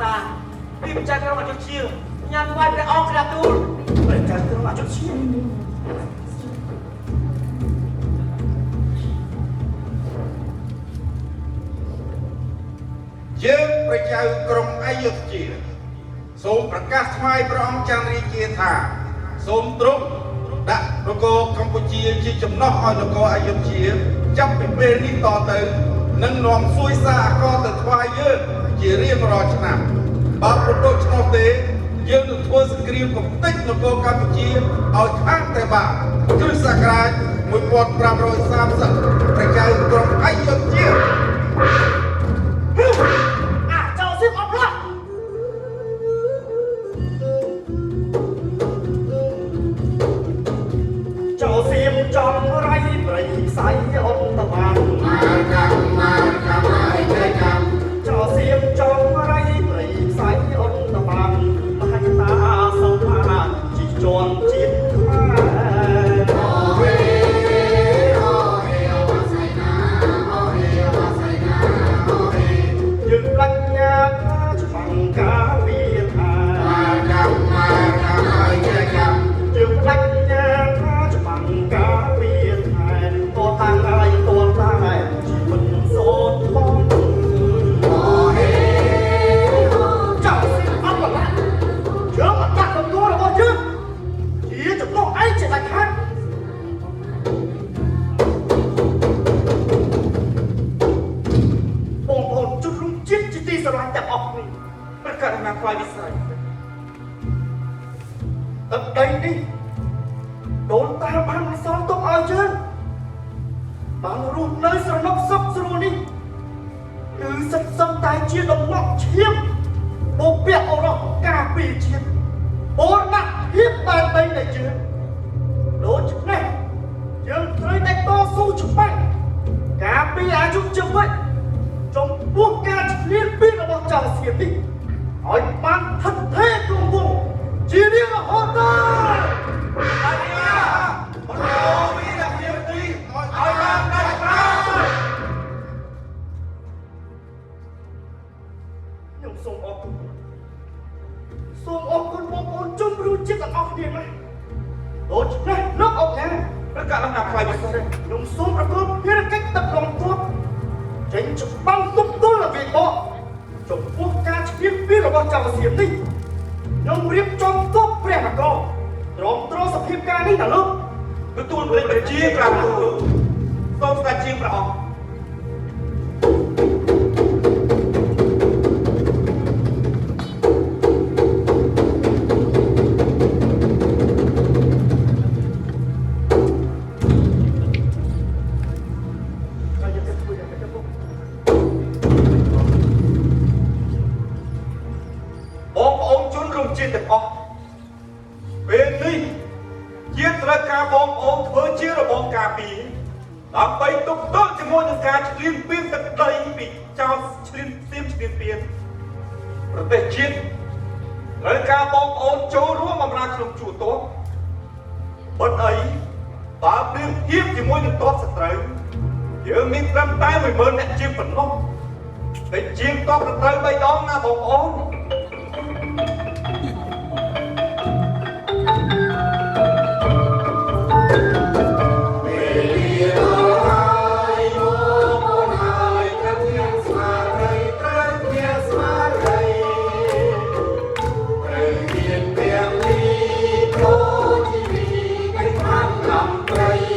សាពីប្រចាំក្រុមអាយុជាញ៉ាំវាយព្រះអង្គក្រាបទូលប្រចាំក្រុមអាយុជាយើងប្រជាក្រុមអយុធជាសូមប្រកាសថ្វាយព្រះអង្គច័ន្ទរាជាថាសូមទ្រង់ដាក់នគរកម្ពុជាជាចំណោះឲ្យនគរអយុធ្យាចាប់ពីពេលនេះតទៅនឹងនាំសួយសារអកលទៅថ្វាយយើងជារៀងរាល់ឆ្នាំបើពុទ្ធដូច្នោះទេយើងនឹងធ្វើសង្គ្រាមកំទេចនគរកម្ពុជាឲ្យខាងតែបាគ្រិស្តសករាជ1530ប្រជាក្រុងអយុធ្យាចៅសៀមអត់ផ្លាស់ចៅសៀមចំរៃប្រៃផ្សៃអត់តបានមកចាំឲ្យใจចាំចៅសៀមចំរៃប្រៃផ្សៃអត់តបានមហិតាសូមាជីជន់ជាតិខ្មែរអូហេអូហេវ៉ាសៃណាអូហេវ៉ាសៃណាអូហេយើងបញ្ញាច្បាំងការវាថាចាំឲ្យใจចាំយើងបញ្ញាច្បាំងការវាថាតតាំងឲ្យតតាជីវិតសូត្របងអូហេចៅសិអត់បន្លាក់យើងអត់ដាក់ទំនួលរបស់យើងជាចំណុះឯងជាដាច់ខាតបងប្អូនជនរួមជាតិជាទីស្រឡាញ់ទាំងអស់គ្នាប្រកាសណាខ្លាយវិស័យទឹកដីនេះដូនតាបានបន្សល់ទុកឲ្យយើងបានរស់នៅស្រណុកសុខស្រួលនេះគឺសិតសឹងតែជាដំណក់ឈាមបុព្វបុរសការពារជាតិបូរណភាពបែបដីនៃយើងដូច្នេះយើងត្រូវតែតស៊ូច្បាស់ការពារអាយុជីវិតចំពោះការឈ្លានពានរបស់ចៅសៀមនេះឲ្យបានថិតថេរគង់វង្សជារៀងរហូតដល់អាយ៉ាបរោវីរភាពនេះឲ្យបានដាច់ប្រាខ្ញុំសូមអរគុណបងប្អូនជនរួមជាតិទាំងអស់គ្នាណាដូច្នេះលោកអង្គការប្រកាសឡើងខ្លាយវិស័យខ្ញុំសូមប្រកបភារកិច្ចទឹកលំទប់ចេញច្បាំងទប់ទល់ឲ្យវាបកចំពោះការឈ្លានពានរបស់ចៅសៀមនេះខ្ញុំរៀបចំទប់ព្រះនគរទ្រាំទ្រសភាពការនេះណាលោកទទួលព្រះប្រជាក្រាបទូលសូមស្ដេចជាព្រះអង្គបងប្អូនជនរួមជាតិទាំងអស់ពេលនេះជាត្រូវការបងប្អូនធ្វើជារបងការពារដើម្បីទប់ទល់ជាមួយនឹងការឈ្លានពានទឹកដីពីចោរឈ្លានពានប្រទេសជាតិត្រូវការបងប្អូនចូលរួមបម្រើក្នុងជួរទ័ពបិទអីបើប្រៀបធៀបជាមួយនឹងទ័ពសត្រូវយើងមានត្រឹមតែ10000នាក់ជាងប៉ុណ្ណោះតែជាងទ័ពសត្រូវ3ដងណាបងប្អូនHãy subscribe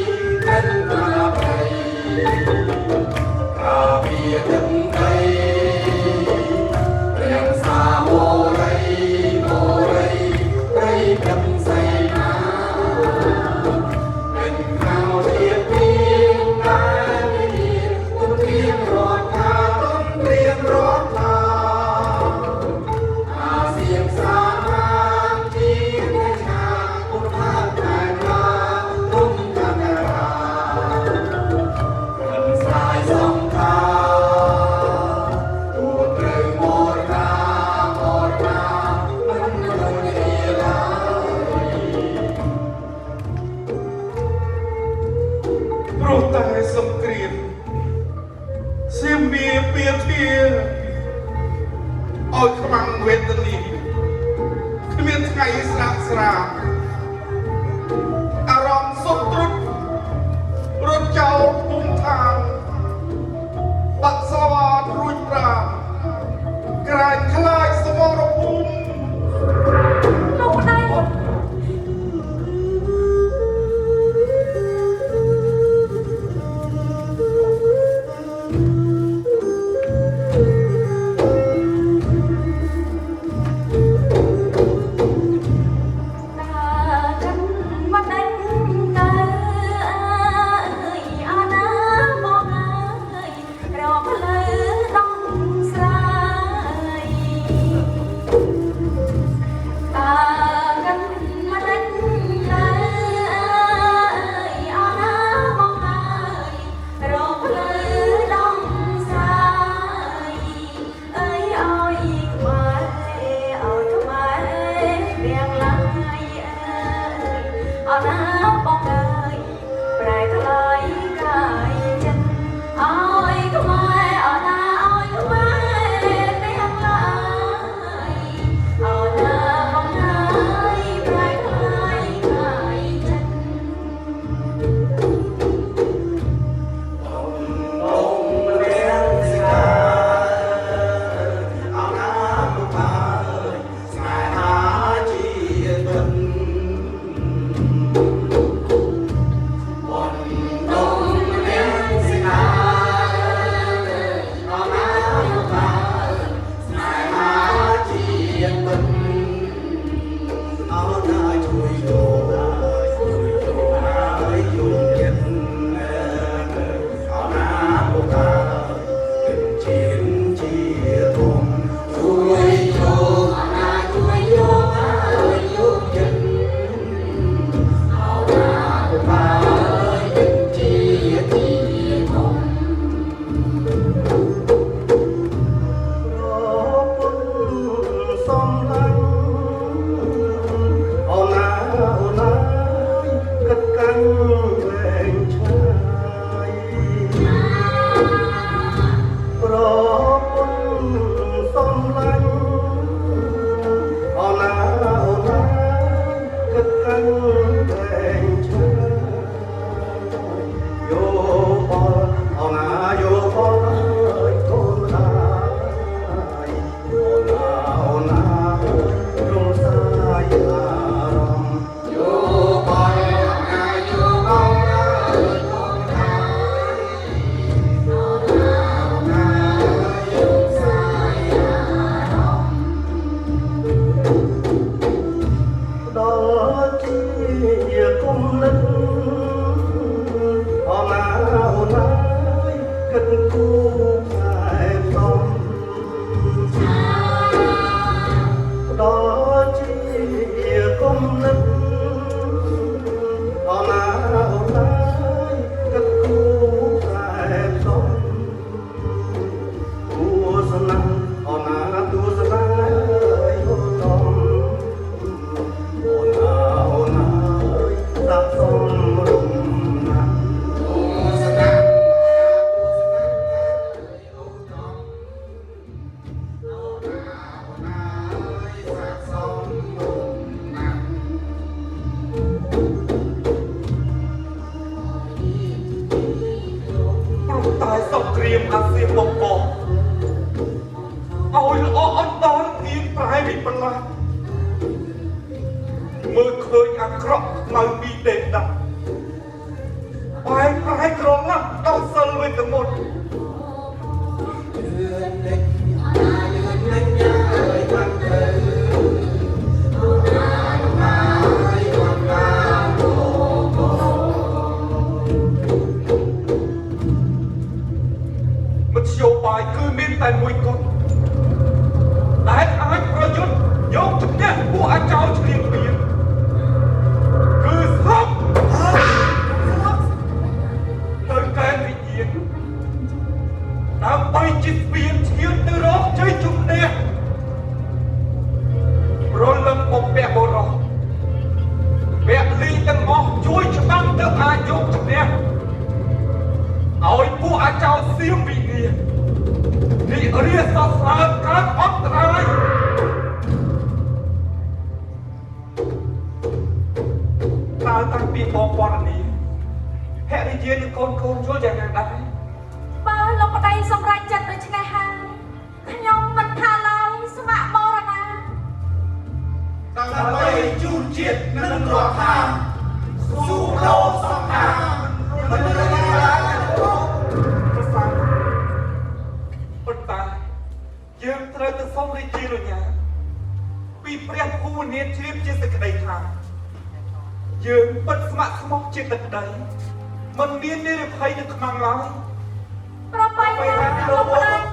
cho kênh Ghiền Mì Gõ để không bỏ lỡ ខ្មាំងវេទនីគ្មានថ្ងៃស្រាក់ស្រាបអារម្មណ៍សុទ្ធទ្រុឌរត់ចោលភូមិឋានបាក់សវ៉ារួចប្រាំក្រែងខ្លាចសមរភូមិលោកម្ដាយមើលឃើញអាក្រក់នៅពីទេដាក់បែរប្រែក្រណាស់ដល់សិលវិញទៅមុនមធ្យោបាយគឺមានតែមួយគត់ដែលអាចប្រយុទ្ធយកជំនះពួកអាចោរឆ្លៀងពៀនគឺស្រុកទៅកែវិញ្ញាណដើម្បីជាស្ពានឈានទៅ កូនយល់យ៉ាងណាដែរ បើលោកប្តីសម្រេចចិត្តដូច្នេះហើយខ្ញុំមិនថាឡើយស្ម័គ្រមរណា ដើម្បីជូនជាតិនិងរដ្ឋាស៊ូដោសង្ខារមិនរើឡើយ ប្រសាប៉ុន្តែយើងត្រូវទៅសុំរាជារញ្ញាពីព្រះភូមិនាជ្រាបជាសេចក្តីថាយើងពិតស្ម័គ្រស្មោះជាទឹកដីមិនមាននិរភ័យនឹងខ្មាំងឡើយ ប្របីណាលោកប្តី